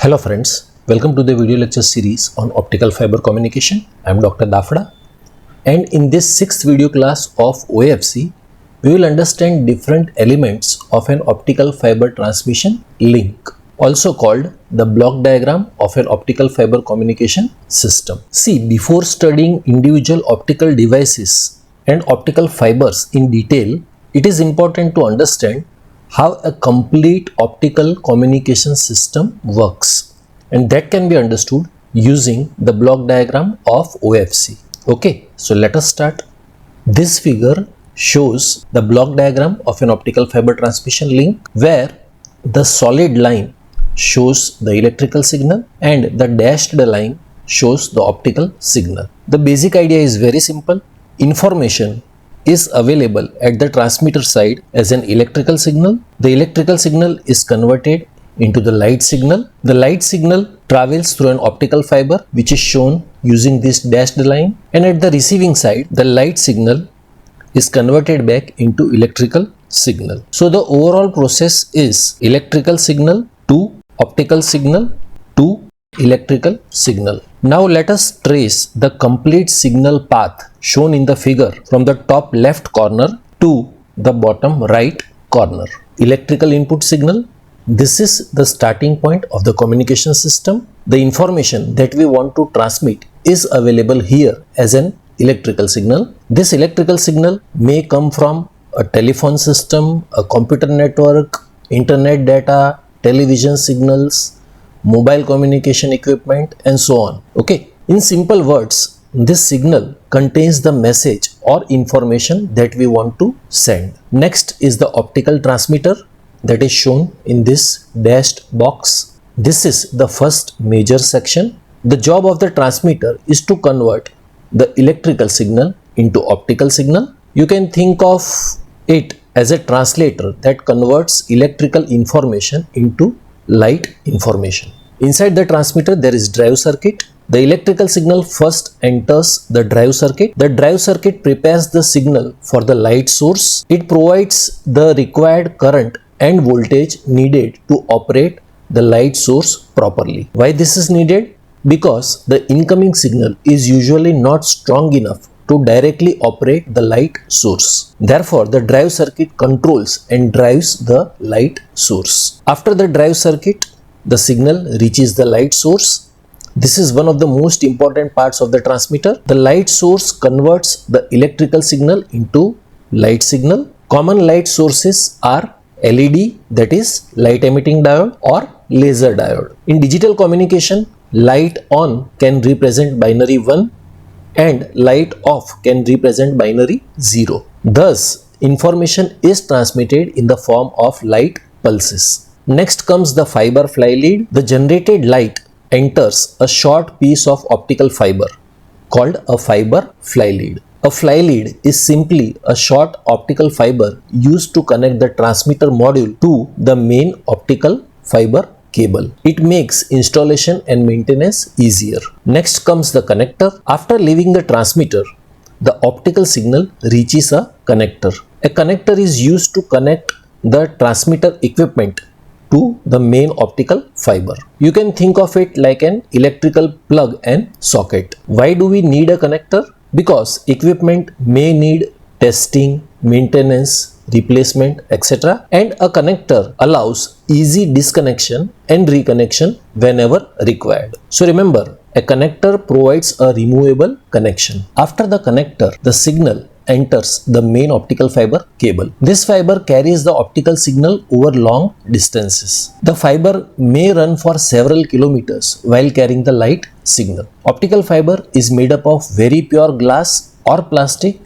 Hello friends, welcome to the video lecture series on optical fiber communication. I am Dr. Dafda, and in this sixth video class of OFC, we will understand different elements of an optical fiber transmission link, also called the block diagram of an optical fiber communication system. See, before studying individual optical devices and optical fibers in detail, it is important to understand how a complete optical communication system works, and that can be understood using the block diagram of OFC. Okay, so let us start. This figure shows the block diagram of an optical fiber transmission link where the solid line shows the electrical signal and the dashed line shows the optical signal. The basic idea is very simple. Information is available at the transmitter side as an electrical signal. The electrical signal is converted into the light signal. The light signal travels through an optical fiber which is shown using this dashed line, and at the receiving side the light signal is converted back into electrical signal. So the overall process is electrical signal to optical signal to electrical signal. Now let us trace the complete signal path shown in the figure from the top left corner to the bottom right corner. Electrical input signal. This is the starting point of the communication system. The information that we want to transmit is available here as an electrical signal. This electrical signal may come from a telephone system, a computer network, internet data, television signals, mobile communication equipment, and so on. Okay, in simple words, this signal contains the message or information that we want to send. Next is the optical transmitter that is shown in this dashed box. This is the first major section. The job of the transmitter is to convert the electrical signal into optical signal. You can think of it as a translator that converts electrical information into light information. Inside the transmitter there is drive circuit. The electrical signal first enters the drive circuit. The drive circuit prepares the signal for the light source. It provides the required current and voltage needed to operate the light source properly. Why this is needed? Because the incoming signal is usually not strong enough to directly operate the light source. Therefore, the drive circuit controls and drives the light source. After the drive circuit, the signal reaches the light source. This is one of the most important parts of the transmitter. The light source converts the electrical signal into light signal. Common light sources are LED, that is light emitting diode, or laser diode. In digital communication, light on can represent binary 1 and light off can represent binary 0. Thus, information is transmitted in the form of light pulses. Next comes the fiber fly lead. The generated light enters a short piece of optical fiber called a fiber fly lead. A fly lead is simply a short optical fiber used to connect the transmitter module to the main optical fiber cable. It makes installation and maintenance easier. Next comes the connector. After leaving the transmitter, the optical signal reaches a connector. A connector is used to connect the transmitter equipment to the main optical fiber. You can think of it like an electrical plug and socket. Why do we need a connector? Because equipment may need testing, maintenance, replacement, etc. and a connector allows easy disconnection and reconnection whenever required. So remember, a connector provides a removable connection. After the connector, the signal enters the main optical fiber cable. This fiber carries the optical signal over long distances. The fiber may run for several kilometers while carrying the light signal. Optical fiber is made up of very pure glass or plastic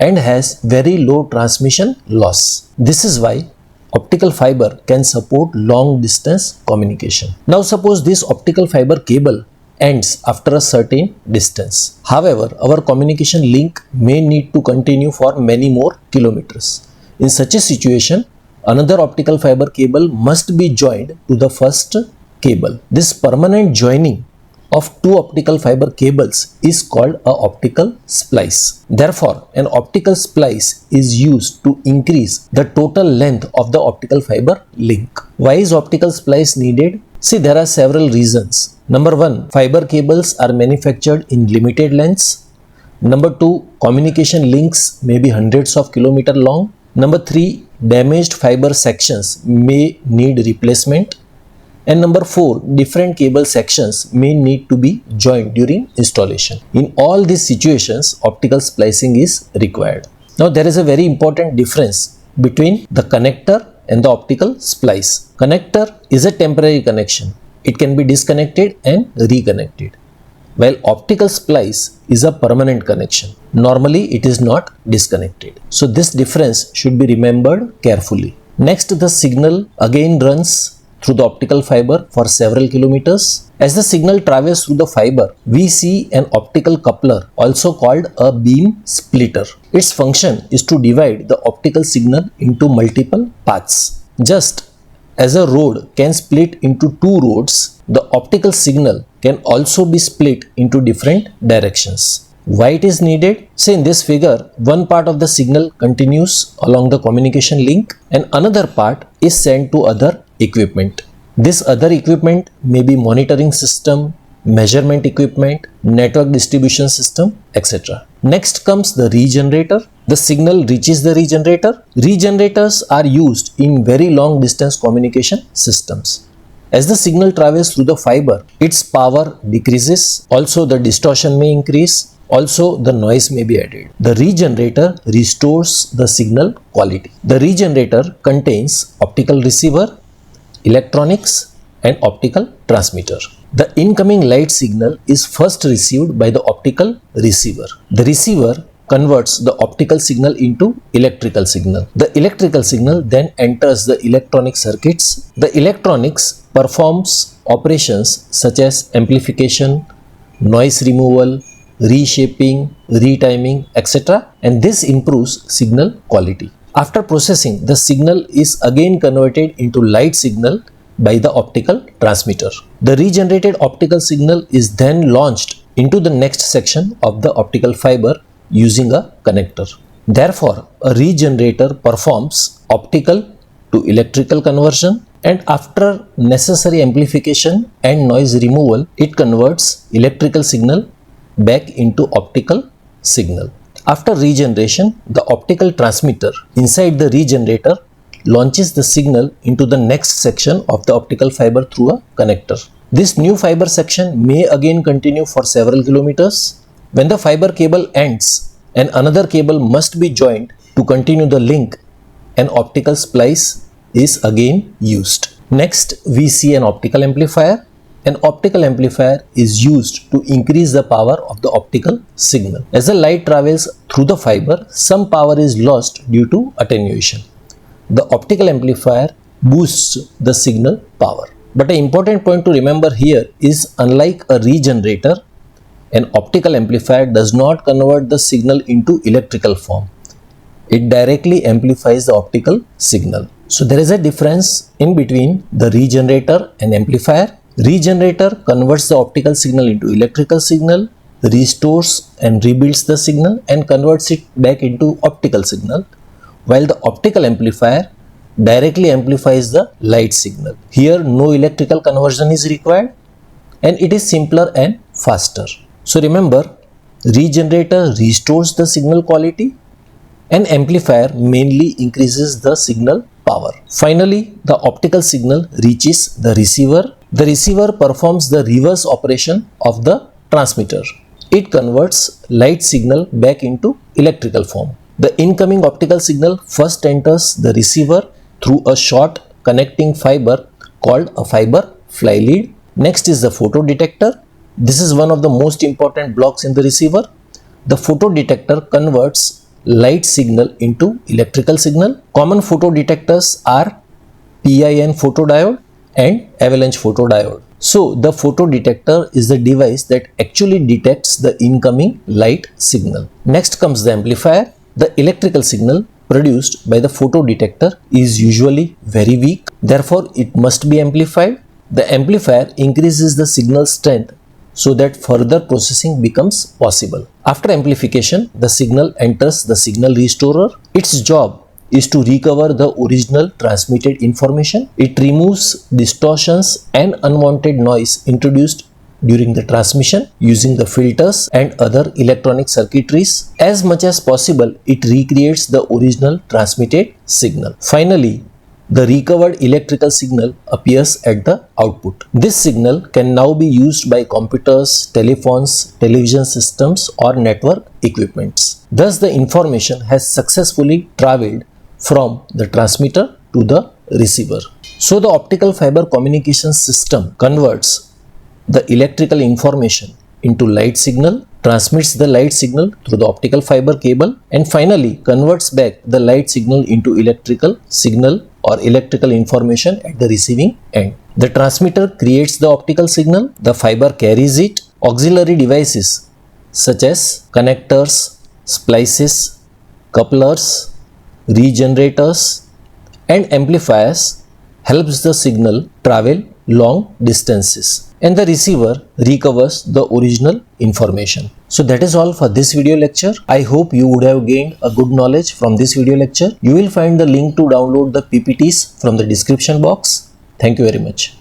and has very low transmission loss. This is why optical fiber can support long distance communication. Now suppose this optical fiber cable ends after a certain distance. However, our communication link may need to continue for many more kilometers. In such a situation, another optical fiber cable must be joined to the first cable. This permanent joining of two optical fiber cables is called a optical splice. Therefore, an optical splice is used to increase the total length of the optical fiber link. Why is optical splice needed? See, there are several reasons. Number one, fiber cables are manufactured in limited lengths. Number two, communication links may be hundreds of kilometers long. Number three, damaged fiber sections may need replacement. And number four, different cable sections may need to be joined during installation. In all these situations, optical splicing is required. Now, there is a very important difference between the connector and the optical splice. Connector is a temporary connection. It can be disconnected and reconnected, while optical splice is a permanent connection. Normally, it is not disconnected. So, this difference should be remembered carefully. Next, the signal again runs through the optical fiber for several kilometers. As the signal travels through the fiber, we see an optical coupler, also called a beam splitter. Its function is to divide the optical signal into multiple paths. Just as a road can split into two roads, the optical signal can also be split into different directions. Why it is needed? Say in this figure, one part of the signal continues along the communication link and another part is sent to other equipment. This other equipment may be monitoring system, measurement equipment, network distribution system, etc. Next comes the regenerator. The signal reaches the regenerator. Regenerators are used in very long distance communication systems. As the signal travels through the fiber, its power decreases. Also, the distortion may increase. Also, the noise may be added. The regenerator restores the signal quality. The regenerator contains optical receiver, electronics, and optical transmitter. The incoming light signal is first received by the optical receiver. The receiver converts the optical signal into electrical signal. The electrical signal then enters the electronic circuits. The electronics performs operations such as amplification, noise removal, reshaping, retiming, etc. and this improves signal quality. After processing, the signal is again converted into light signal by the optical transmitter. The regenerated optical signal is then launched into the next section of the optical fiber using a connector. Therefore, a regenerator performs optical to electrical conversion, and after necessary amplification and noise removal, it converts electrical signal back into optical signal. After regeneration, the optical transmitter inside the regenerator launches the signal into the next section of the optical fiber through a connector. This new fiber section may again continue for several kilometers. When the fiber cable ends and another cable must be joined to continue the link, an optical splice is again used. Next, we see an optical amplifier. An optical amplifier is used to increase the power of the optical signal. As the light travels through the fiber, some power is lost due to attenuation. The optical amplifier boosts the signal power. But an important point to remember here is, unlike a regenerator, an optical amplifier does not convert the signal into electrical form. It directly amplifies the optical signal. So there is a difference in between the regenerator and amplifier. Regenerator converts the optical signal into electrical signal, restores and rebuilds the signal and converts it back into optical signal, while the optical amplifier directly amplifies the light signal. Here no electrical conversion is required and it is simpler and faster. So remember, regenerator restores the signal quality and amplifier mainly increases the signal power. Finally, the optical signal reaches the receiver. The receiver performs the reverse operation of the transmitter. It converts light signal back into electrical form. The incoming optical signal first enters the receiver through a short connecting fiber called a fiber fly lead. Next is the photodetector. This is one of the most important blocks in the receiver. The photodetector converts light signal into electrical signal. Common photodetectors are PIN photodiode and avalanche photodiode. So the photodetector is the device that actually detects the incoming light signal. Next comes the amplifier. The electrical signal produced by the photodetector is usually very weak. Therefore, it must be amplified. The amplifier increases the signal strength so that further processing becomes possible. After amplification, the signal enters the signal restorer. Its job is to recover the original transmitted information. It removes distortions and unwanted noise introduced during the transmission using the filters and other electronic circuitries. As much as possible, it recreates the original transmitted signal. Finally, the recovered electrical signal appears at the output. This signal can now be used by computers, telephones, television systems or network equipments. Thus, the information has successfully traveled from the transmitter to the receiver. So, the optical fiber communication system converts the electrical information into light signal, transmits the light signal through the optical fiber cable, and finally converts back the light signal into electrical signal or electrical information at the receiving end. The transmitter creates the optical signal, the fiber carries it. Auxiliary devices such as connectors, splices, couplers, regenerators and amplifiers helps the signal travel long distances, and the receiver recovers the original information. So that is all for this video lecture. I hope you would have gained a good knowledge from this video lecture. You will find the link to download the PPTs from the description box. Thank you very much.